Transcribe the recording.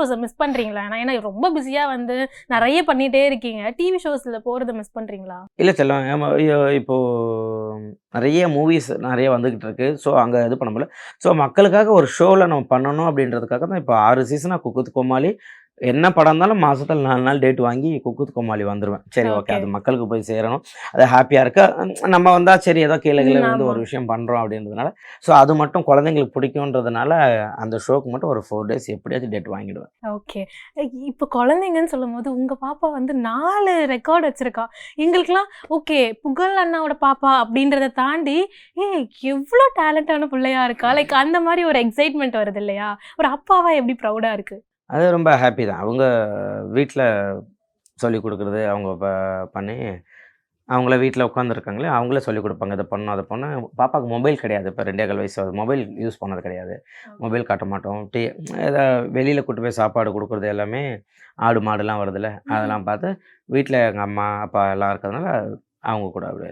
ஷோஸ miss பண்றீங்களா? ஏன்னா ரொம்ப பிஸியா வந்து நெறைய பண்ணிட்டே இருக்கீங்க. டிவி ஷோஸ்ல போறத மிஸ் பண்றீங்களா? இல்ல செல்லம். இப்போ நெறைய மூவிஸ் நெறைய வந்துகிட்டு இருக்கு. ஸோ, அங்க இது பண்ண முடியல. ஸோ, மக்களுக்காக ஒரு ஷோல நம்ம பண்ணணும் அப்படின்றதுக்காக தான் இப்போ 6 சீசனா குக் வித் கோமாளி. என்ன படம் இருந்தாலும் மாசத்துல 4 நாள் டேட் வாங்கி குக் வித் கோமாளி வந்துருவேன். சரி ஓகே. ஓகே. அது மக்களுக்கு போய் சேரணும். அது ஹேப்பியா இருக்கு. நம்ம வந்தா சரி ஏதோ கீழ கீழ விழுந்து ஆமா. ஒரு விஷயம் பண்றோம் அப்படின்றதுனால, ஸோ அது மட்டும் குழந்தைங்களுக்கு பிடிக்குன்றதுனால, அந்த ஷோக்கு மட்டும் ஒரு 4 டேஸ் எப்படியாச்சும் டேட் வாங்கிடுவேன். ஓகே. இப்ப குழந்தைங்கன்னு சொல்லும்போது, உங்க பாப்பா வந்து 4 ரெக்கார்ட் வச்சிருக்கா. எங்களுக்கெல்லாம் ஓகே, புகழ் அண்ணாவோட பாப்பா அப்படின்றத தாண்டி, ஏய் எவ்ளோ டேலண்டான புள்ளையா இருக்கா! லைக் அந்த மாரி ஒரு எக்ஸைட்மென்ட் வருது இல்லையா? ஒரு அப்பாவா எப்படி ப்ரவுடா இருக்கு? அது ரொம்ப ஹேப்பி தான். அவங்க வீட்ல சொல்லிக் குடுக்குறது, அவங்க பண்ணி அவங்களே வீட்ல உட்காந்துருக்காங்களே, அவங்களே சொல்லிக் குடுப்பாங்க. இத பண்ணணும், அத பண்ணணும். பாப்பாக்கு மொபைல் கிடையாது. இப்ப 2 1/4 வயசு ஆகுது. மொபைல் யூஸ் பண்ணது கிடையாது. மொபைல் காட்ட மாட்டோம். எதா வெளியில கூட்டு போய் சாப்பாடு குடுக்குறது எல்லாமே ஆடு, மாடுலாம் வருதுல்ல, அதெல்லாம் பார்த்து வீட்ல எங்க அம்மா, அப்பா எல்லாம் இருக்கிறதுனால அவங்க கூட அப்படியே